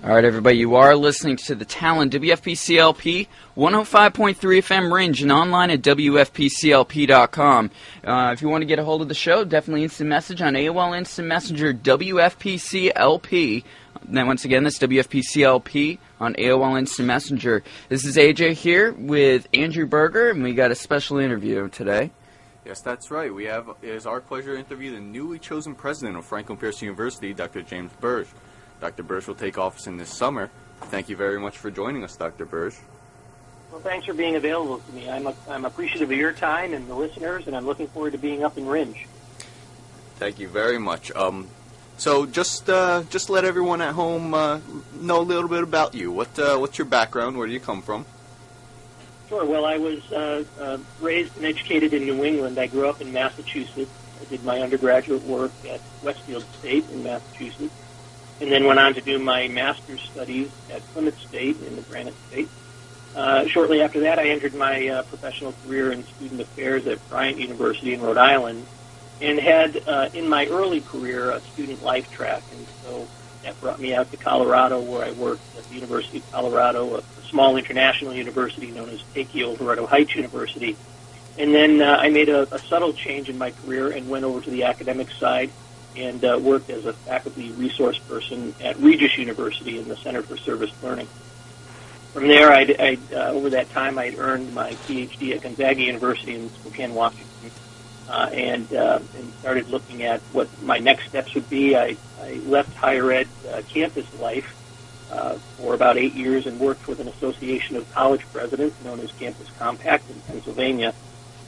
All right, everybody, you are listening to the Talon WFPCLP 105.3 FM range and online at WFPCLP.com. If you want to get a hold of the show, definitely instant message on AOL Instant Messenger WFPCLP. Then once again, that's WFPCLP on AOL Instant Messenger. This is AJ here with Andrew Berger, and we got a special interview today. Yes, that's right. It is our pleasure to interview the newly chosen president of Franklin Pierce University, Dr. James Birge. Dr. Birge will take office in this summer. Thank you very much for joining us, Dr. Birge. Well, thanks for being available to me. I'm appreciative of your time and the listeners, and I'm looking forward to being up in Ringe. Thank you very much. So just let everyone at home know a little bit about you. What's your background? Where do you come from? Sure. Well, I was raised and educated in New England. I grew up in Massachusetts. I did my undergraduate work at Westfield State in Massachusetts, and then went on to do my master's studies at Plymouth State in the Granite State. Shortly after that, I entered my professional career in student affairs at Bryant University in Rhode Island, and had in my early career a student life track, and so that brought me out to Colorado, where I worked at the University of Colorado, a small international university known as Dorado Heights University. And then I made a subtle change in my career and went over to the academic side and worked as a faculty resource person at Regis University in the Center for Service Learning. From there, over that time, I'd earned my PhD at Gonzaga University in Spokane, Washington, and started looking at what my next steps would be. I left higher ed campus life for about 8 years and worked with an association of college presidents known as Campus Compact in Pennsylvania.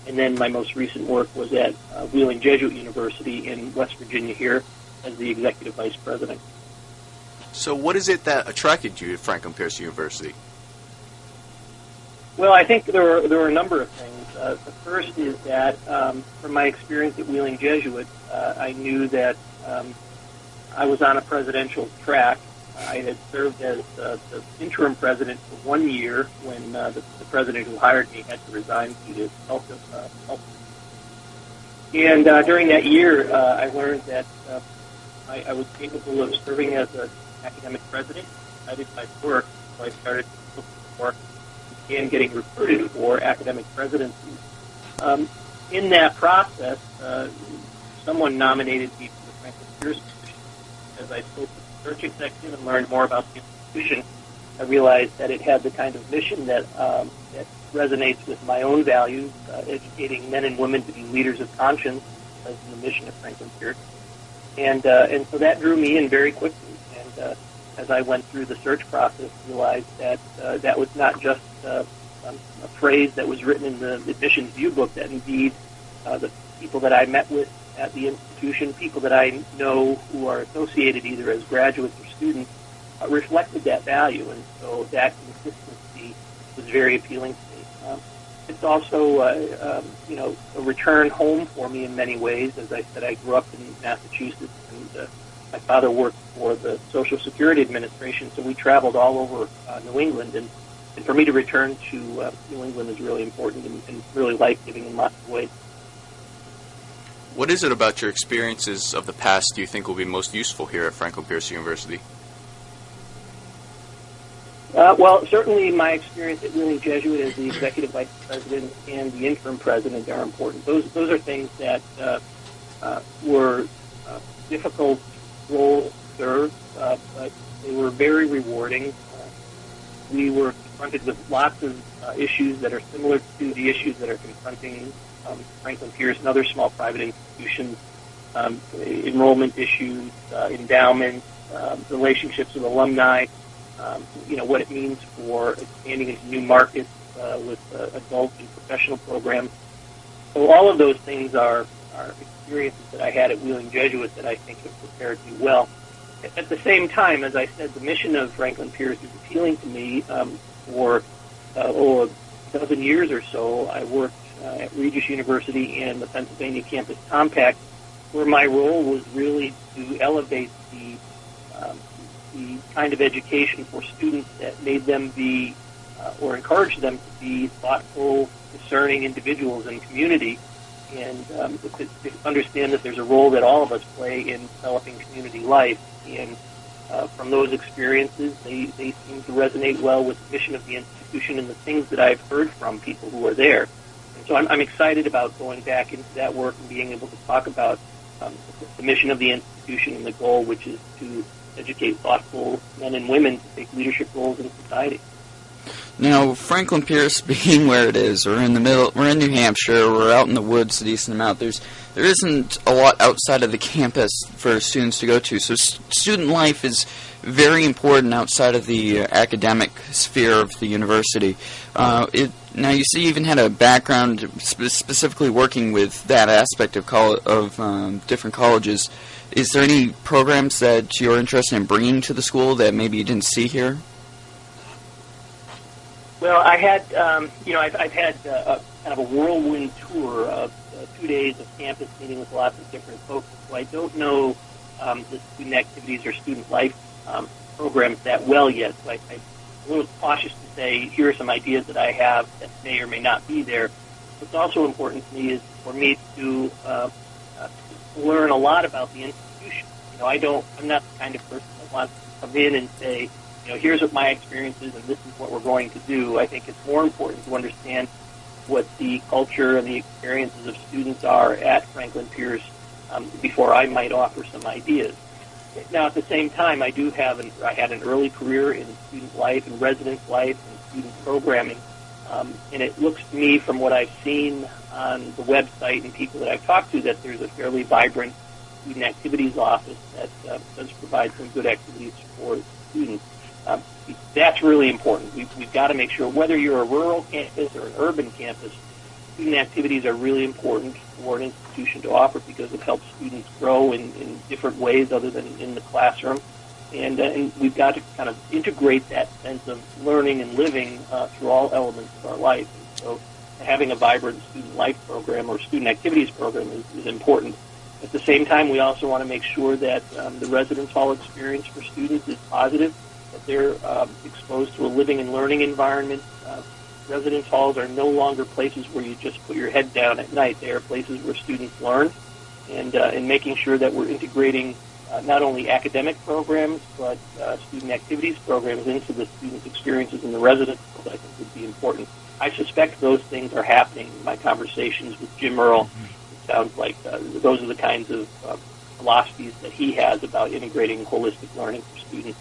And then my most recent work was at Wheeling Jesuit University in West Virginia here as the executive vice president. So what is it that attracted you to Franklin Pierce University? Well, I think there are a number of things. The first is that from my experience at Wheeling Jesuit, I knew that I was on a presidential track. I had served as the interim president for 1 year when the president who hired me had to resign due to health. And during that year, I learned that I was capable of serving as an academic president. I did my work, so I started looking for and getting recruited for academic presidency. In that process, someone nominated me for the Franklin Pierce position. As I spoke with the search executive and learned more about the institution, I realized that it had the kind of mission that resonates with my own values, educating men and women to be leaders of conscience, as the mission of Franklin Pierce. And so that drew me in very quickly. And as I went through the search process, realized that that was not just a phrase that was written in the admissions view book, that indeed the people that I met with at the institution, people that I know who are associated either as graduates or students, reflected that value, and so that consistency was very appealing to me. It's also, a return home for me in many ways. As I said, I grew up in Massachusetts, and my father worked for the Social Security Administration, so we traveled all over New England, and for me to return to New England is really important and really life-giving in lots of ways. What is it about your experiences of the past do you think will be most useful here at Franklin Pierce University? Well, certainly my experience at Wheeling Jesuit as the executive vice president and the interim president are important. Those are things that were difficult roles to serve, but they were very rewarding. We were confronted with lots of issues that are similar to the issues that are confronting Franklin Pierce and other small private institutions, enrollment issues, endowments, relationships with alumni, what it means for expanding into new markets with adult and professional programs. So all of those things are experiences that I had at Wheeling Jesuit that I think have prepared me well. At the same time, as I said, the mission of Franklin Pierce is appealing to me. For a dozen years or so, I worked at Regis University and the Pennsylvania Campus Compact, where my role was really to elevate the kind of education for students that made them be, or encouraged them to be thoughtful, discerning individuals in community, and to understand that there's a role that all of us play in developing community life. And from those experiences, they seem to resonate well with the mission of the institution and the things that I've heard from people who are there. And so I'm excited about going back into that work and being able to talk about the mission of the institution and the goal, which is to educate thoughtful men and women to take leadership roles in society. Now, Franklin Pierce being where it is, we're in New Hampshire, we're out in the woods a decent amount. There isn't a lot outside of the campus for students to go to, so student life is very important outside of the academic sphere of the university. Now, you see, you even had a background specifically working with that aspect of different colleges. Is there any programs that you're interested in bringing to the school that maybe you didn't see here? Well, I had, I've had kind of a whirlwind tour of 2 days of campus meeting with lots of different folks. So I don't know the student activities or student life programs that well yet. So I'm a little cautious to say, here are some ideas that I have that may or may not be there. What's also important to me is for me to learn a lot about the institution. I'm not the kind of person that wants to come in and say, here's what my experience is and this is what we're going to do. I think it's more important to understand what the culture and the experiences of students are at Franklin Pierce before I might offer some ideas. Now, at the same time, I had an early career in student life and residence life and student programming, and it looks to me from what I've seen on the website and people that I've talked to that there's a fairly vibrant student activities office that does provide some good activities for students. That's really important. We've got to make sure, whether you're a rural campus or an urban campus, student activities are really important for an institution to offer because it helps students grow in different ways other than in the classroom. And we've got to kind of integrate that sense of learning and living through all elements of our life. And so having a vibrant student life program or student activities program is important. At the same time, we also want to make sure that the residence hall experience for students is positive, that they're exposed to a living and learning environment. Residence halls are no longer places where you just put your head down at night. They are places where students learn, and making sure that we're integrating not only academic programs, but student activities programs into the students' experiences in the residence halls, I think would be important. I suspect those things are happening in my conversations with Jim Earl. It sounds like those are the kinds of philosophies that he has about integrating holistic learning for students.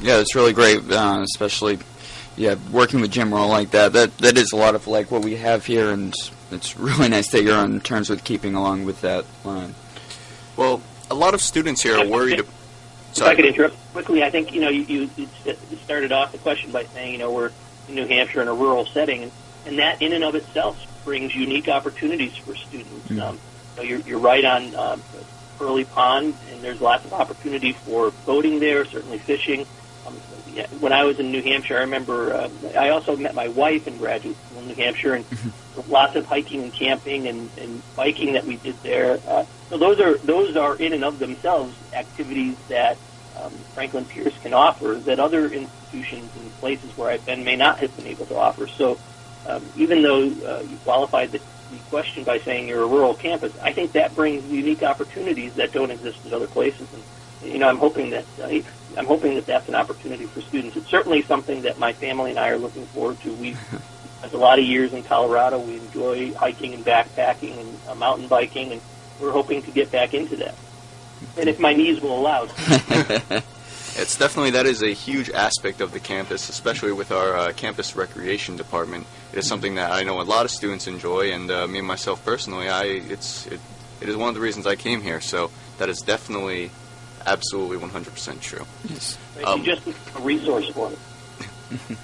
Yeah, it's really great, especially working with Jim Roll like that. That is a lot of like what we have here, and it's really nice that you're on terms with keeping along with that line. Well, a lot of students here are worried. If I could interrupt quickly, I think you started off the question by saying we're in New Hampshire in a rural setting, and that in and of itself brings unique opportunities for students. Mm-hmm. You're right on Pearly Pond, and there's lots of opportunity for boating there, certainly fishing. When I was in New Hampshire, I remember I also met my wife in graduate school in New Hampshire, and lots of hiking and camping and biking that we did there. So those are in and of themselves activities that Franklin Pierce can offer that other institutions and places where I've been may not have been able to offer. So even though you qualified the question by saying you're a rural campus, I think that brings unique opportunities that don't exist in other places. And I'm hoping that that's an opportunity for students. It's certainly something that my family and I are looking forward to. We've spent a lot of years in Colorado. We enjoy hiking and backpacking and mountain biking, and we're hoping to get back into that. And if my knees will allow. It's definitely, that is a huge aspect of the campus, especially with our campus recreation department. It is something that I know a lot of students enjoy, and me and myself personally, it is one of the reasons I came here. So that is definitely, absolutely 100% true. Yes. You just need a resource for it.